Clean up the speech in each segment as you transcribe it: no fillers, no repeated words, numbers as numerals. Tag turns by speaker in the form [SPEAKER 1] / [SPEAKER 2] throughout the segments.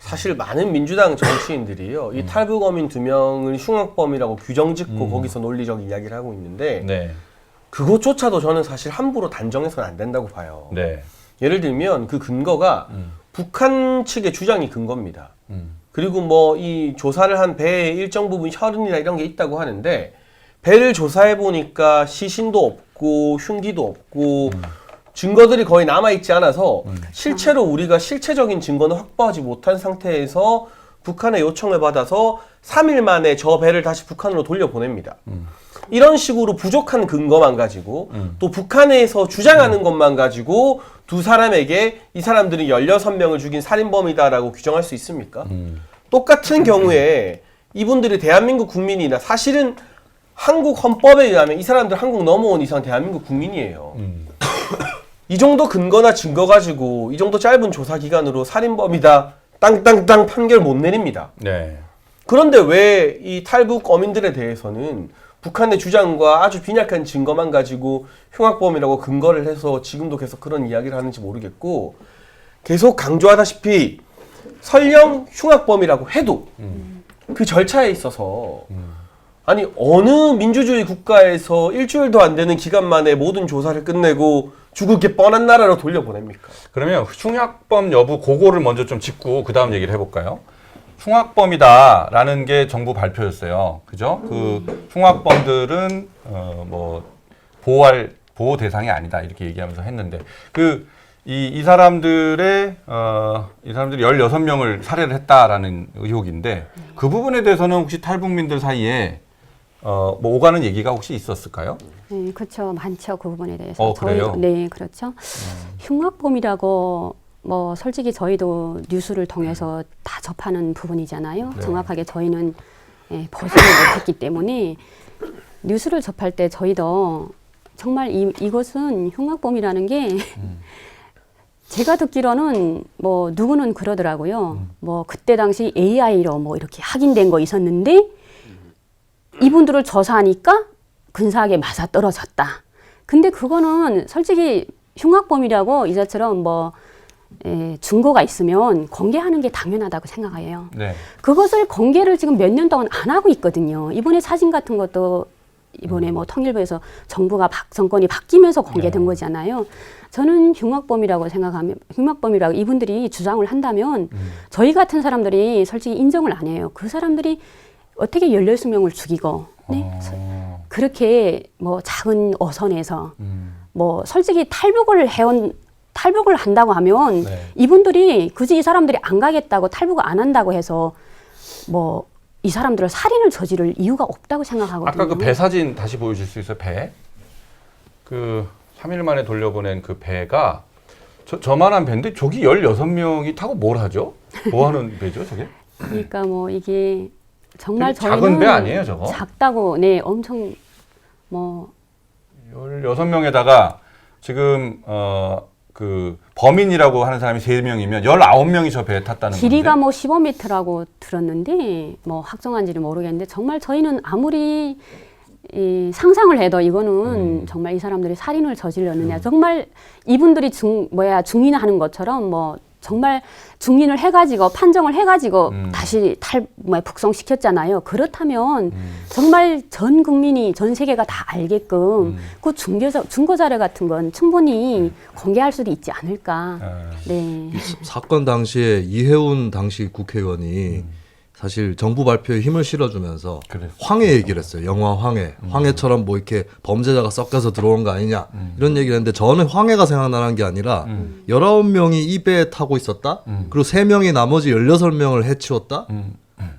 [SPEAKER 1] 사실 많은 민주당 정치인들이요, 이 탈북어민 2명을 흉악범이라고 규정짓고 거기서 논리적 이야기를 하고 있는데,
[SPEAKER 2] 네.
[SPEAKER 1] 그것조차도 저는 사실 함부로 단정해서는 안 된다고 봐요.
[SPEAKER 2] 네.
[SPEAKER 1] 예를 들면 그 근거가 북한 측의 주장이 근거입니다. 그리고 뭐 이 조사를 한 배의 일정 부분 혈흔이나 이런 게 있다고 하는데, 배를 조사해 보니까 시신도 없고 흉기도 없고 증거들이 거의 남아있지 않아서 실제로 우리가 실체적인 증거는 확보하지 못한 상태에서 북한의 요청을 받아서 3일 만에 저 배를 다시 북한으로 돌려보냅니다. 이런 식으로 부족한 근거만 가지고 또 북한에서 주장하는 것만 가지고 두 사람에게 이 사람들은 16명을 죽인 살인범이다라고 규정할 수 있습니까? 똑같은 경우에 이분들이 대한민국 국민이나 사실은 한국 헌법에 의하면 이 사람들 한국 넘어온 이상 대한민국 국민이에요. 이 정도 근거나 증거 가지고 이 정도 짧은 조사 기간으로 살인범이다 땅땅땅 판결 못 내립니다.
[SPEAKER 2] 네.
[SPEAKER 1] 그런데 왜 이 탈북 어민들에 대해서는 북한의 주장과 아주 빈약한 증거만 가지고 흉악범이라고 근거를 해서 지금도 계속 그런 이야기를 하는지 모르겠고, 계속 강조하다시피 설령 흉악범이라고 해도 그 절차에 있어서 아니 어느 민주주의 국가에서 일주일도 안 되는 기간 만에 모든 조사를 끝내고 죽을 게 뻔한 나라로 돌려보냅니까?
[SPEAKER 2] 그러면 흉악범 여부 그거를 먼저 좀 짚고 그 다음 얘기를 해볼까요? 흉악범이다라는 게 정부 발표였어요. 그죠? 그 흉악범들은 뭐 보호 대상이 아니다 이렇게 얘기하면서 했는데 이 사람들이 16명을 살해를 했다라는 의혹인데 그 부분에 대해서는 혹시 탈북민들 사이에 뭐 오가는 얘기가 혹시 있었을까요?
[SPEAKER 3] 네, 그렇죠. 많죠. 그 부분에 대해서.
[SPEAKER 2] 그래요?
[SPEAKER 3] 네, 그렇죠. 흉악범이라고 뭐 솔직히 저희도 뉴스를 통해서 다 접하는 부분이잖아요.
[SPEAKER 2] 네.
[SPEAKER 3] 정확하게 저희는 보지를 못했기 때문에 뉴스를 접할 때 저희도 정말 이것은 흉악범이라는 게 제가 듣기로는 뭐 누구는 그러더라고요. 뭐 그때 당시 AI로 뭐 이렇게 확인된 거 있었는데 이분들을 조사하니까 근사하게 맞아떨어졌다. 근데 그거는 솔직히 흉악범이라고 이자처럼 뭐 증거가 있으면 공개하는 게 당연하다고 생각해요.
[SPEAKER 2] 네.
[SPEAKER 3] 그것을 공개를 지금 몇 년 동안 안 하고 있거든요. 이번에 사진 같은 것도 이번에 뭐 통일부에서 정권이 바뀌면서 공개된 거잖아요. 저는 흉악범이라고 생각하면, 흉악범이라고 이분들이 주장을 한다면 저희 같은 사람들이 솔직히 인정을 안 해요. 그 사람들이 어떻게 16명을 죽이고, 네? 그렇게 뭐 작은 어선에서 뭐 솔직히 탈북을 한다고 하면
[SPEAKER 2] 네.
[SPEAKER 3] 이분들이 굳이 이 사람들이 안 가겠다고 탈북을 안 한다고 해서 뭐 이 사람들을 살인을 저지를 이유가 없다고 생각하거든요.
[SPEAKER 2] 아까 그 배 사진 다시 보여줄 수 있어요? 배? 그 3일 만에 돌려보낸 그 배가 저만한 배인데 저기 16명이 타고 뭘 하죠? 뭐 하는 배죠, 저게?
[SPEAKER 3] 그러니까 뭐 이게 정말 저희는
[SPEAKER 2] 작은 배 아니에요, 저거?
[SPEAKER 3] 작다고, 네, 엄청 뭐
[SPEAKER 2] 16명에다가 지금 그 범인이라고 하는 사람이 3명이면 19명이 저 배에 탔다는 건데.
[SPEAKER 3] 길이가 뭐 15m라고 들었는데 뭐 확정한지는 모르겠는데 정말 저희는 아무리 상상을 해도 이거는 정말 이 사람들이 살인을 저질렀느냐, 정말 이분들이 중인하는 것처럼 뭐 정말 중인을 해가지고 판정을 해가지고 다시 북송시켰잖아요. 그렇다면 정말 전 국민이, 전 세계가 다 알게끔 그 증거 자료 같은 건 충분히 공개할 수도 있지 않을까. 네.
[SPEAKER 4] 사건 당시에 이해운 당시 국회의원이 사실 정부 발표에 힘을 실어주면서
[SPEAKER 2] 그랬어요.
[SPEAKER 4] 황해 얘기를 했어요. 영화 황해. 황해처럼 뭐 이렇게 범죄자가 섞여서 들어온 거 아니냐 이런 얘기를 했는데 저는 황해가 생각나는 게 아니라 19명이 이 배에 타고 있었다. 그리고 3명이 나머지 16명을 해치웠다.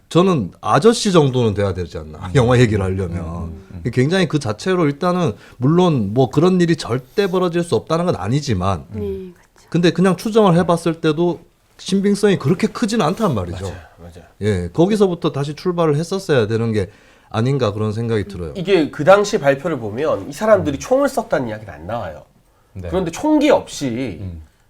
[SPEAKER 4] 저는 아저씨 정도는 돼야 되지 않나. 영화 얘기를 하려면. 굉장히 그 자체로 일단은 물론 뭐 그런 일이 절대 벌어질 수 없다는 건 아니지만
[SPEAKER 3] 그렇죠.
[SPEAKER 4] 근데 그냥 추정을 해봤을 때도 신빙성이 그렇게 크진 않단 말이죠.
[SPEAKER 1] 맞아요.
[SPEAKER 4] 예, 거기서부터 다시 출발을 했었어야 되는 게 아닌가 그런 생각이 들어요.
[SPEAKER 1] 이게 그 당시 발표를 보면 이 사람들이 총을 썼다는 이야기는 안 나와요.
[SPEAKER 2] 네.
[SPEAKER 1] 그런데 총기 없이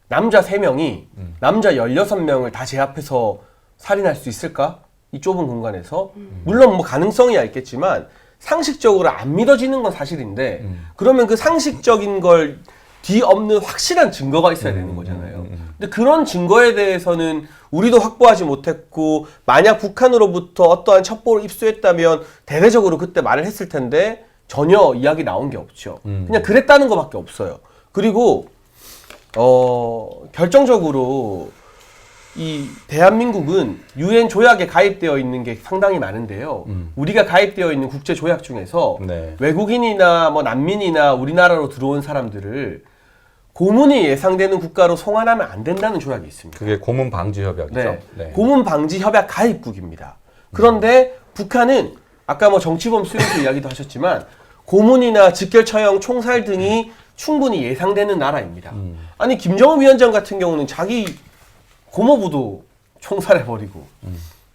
[SPEAKER 1] 남자 3명이 남자 16명을 다 제압해서 살인할 수 있을까? 이 좁은 공간에서. 물론 뭐 가능성이야 있겠지만 상식적으로 안 믿어지는 건 사실인데 그러면 그 상식적인 걸 뒤엎는 확실한 증거가 있어야 되는 거잖아요. 근데 그런 증거에 대해서는 우리도 확보하지 못했고 만약 북한으로부터 어떠한 첩보를 입수했다면 대대적으로 그때 말을 했을 텐데 전혀 이야기 나온 게 없죠. 그냥 그랬다는 것밖에 없어요. 그리고 결정적으로 이 대한민국은 유엔 조약에 가입되어 있는 게 상당히 많은데요. 우리가 가입되어 있는 국제 조약 중에서
[SPEAKER 2] 네.
[SPEAKER 1] 외국인이나 뭐 난민이나 우리나라로 들어온 사람들을 고문이 예상되는 국가로 송환하면 안 된다는 조약이 있습니다.
[SPEAKER 2] 그게 고문 방지 협약이죠.
[SPEAKER 1] 네.
[SPEAKER 2] 네.
[SPEAKER 1] 고문 방지 협약 가입국입니다. 그런데 북한은 아까 뭐 정치범 수용소 이야기도 하셨지만 고문이나 직결 처형, 총살 등이 충분히 예상되는 나라입니다. 아니 김정은 위원장 같은 경우는 자기 고모부도 총살해버리고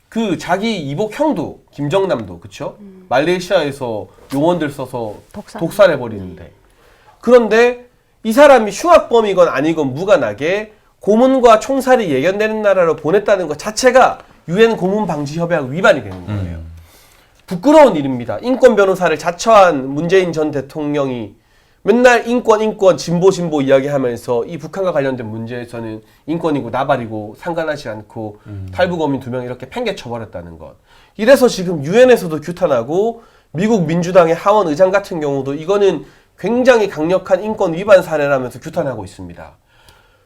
[SPEAKER 1] 그 자기 이복 형도 김정남도 그쵸? 말레이시아에서 용원들 써서 독살해버리는데 그런데 이 사람이 흉악범이건 아니건 무관하게 고문과 총살이 예견되는 나라로 보냈다는 것 자체가 유엔 고문 방지 협약 위반이 되는 거예요. 부끄러운 일입니다. 인권 변호사를 자처한 문재인 전 대통령이 맨날 인권 진보 이야기하면서 이 북한과 관련된 문제에서는 인권이고 나발이고 상관하지 않고 탈북어민 2명 이렇게 팽개쳐버렸다는 것. 이래서 지금 유엔에서도 규탄하고 미국 민주당의 하원 의장 같은 경우도 이거는 굉장히 강력한 인권 위반 사례라면서 규탄하고 있습니다.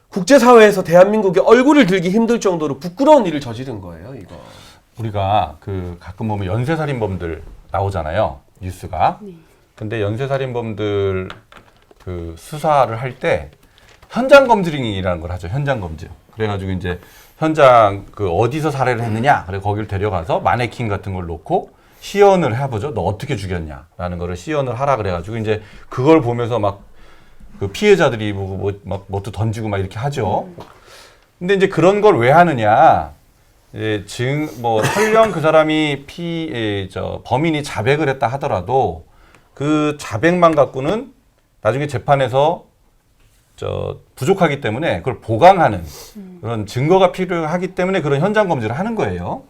[SPEAKER 1] 국제사회에서 대한민국의 얼굴을 들기 힘들 정도로 부끄러운 일을 저지른 거예요, 이거.
[SPEAKER 2] 우리가 그 가끔 보면 연쇄살인범들 나오잖아요. 뉴스가. 근데 연쇄살인범들 그 수사를 할 때 현장 검증이라는 걸 하죠. 현장 검증. 그래가지고 이제 현장 그 어디서 살해를 했느냐. 그래 거기를 데려가서 마네킹 같은 걸 놓고 시연을 해보죠. 너 어떻게 죽였냐라는 거를 시연을 하라 그래가지고 이제 그걸 보면서 막 그 피해자들이 막 뭣도 던지고 막 이렇게 하죠. 근데 이제 그런 걸 왜 하느냐. 설령 그 사람이 범인이 자백을 했다 하더라도 그 자백만 갖고는 나중에 재판에서 부족하기 때문에 그걸 보강하는 그런 증거가 필요하기 때문에 그런 현장 검증을 하는 거예요.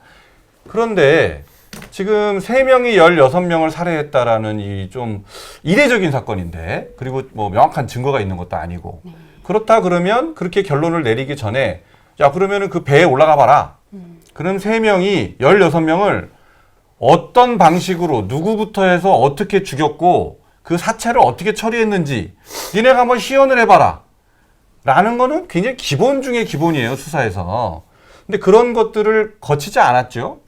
[SPEAKER 2] 그런데 지금 3명이 16명을 살해했다라는 이 좀 이례적인 사건인데 그리고 뭐 명확한 증거가 있는 것도 아니고 그렇다 그러면 그렇게 결론을 내리기 전에 자 그러면은 그 배에 올라가 봐라. 그럼 3명이 16명을 어떤 방식으로 누구부터 해서 어떻게 죽였고 그 사체를 어떻게 처리했는지 니네가 한번 시연을 해봐라 라는 거는 굉장히 기본 중에 기본이에요 수사에서. 근데 그런 것들을 거치지 않았죠.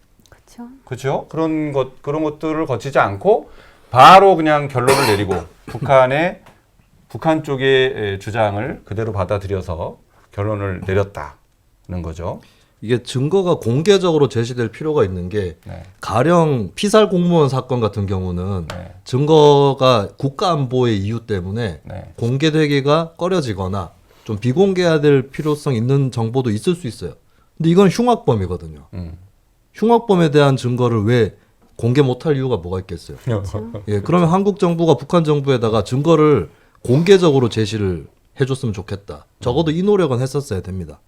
[SPEAKER 2] 그렇죠. 그런 것들을 거치지 않고 바로 그냥 결론을 내리고 북한 쪽의 주장을 그대로 받아들여서 결론을 내렸다는 거죠.
[SPEAKER 4] 이게 증거가 공개적으로 제시될 필요가 있는 게
[SPEAKER 2] 네.
[SPEAKER 4] 가령 피살 공무원 사건 같은 경우는
[SPEAKER 2] 네.
[SPEAKER 4] 증거가 국가 안보의 이유 때문에
[SPEAKER 2] 네.
[SPEAKER 4] 공개되기가 꺼려지거나 좀 비공개해야 될 필요성 있는 정보도 있을 수 있어요. 근데 이건 흉악범이거든요. 흉악범에 대한 증거를 왜 공개 못할 이유가 뭐가 있겠어요? 예, 그러면 한국 정부가 북한 정부에다가 증거를 공개적으로 제시를 해줬으면 좋겠다. 적어도 이 노력은 했었어야 됩니다.